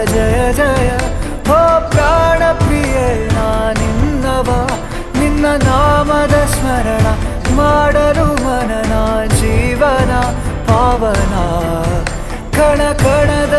ಜಯ ಜಯ ಹೋ ಪ್ರಾಣ ಪ್ರಿಯೆ ನಿನ್ನವ ನಿನ್ನ ನಾಮದ ಸ್ಮರಣ ಮಾಡಲು ಮನನ ಜೀವನ ಪಾವನ ಕಣ ಕಣದ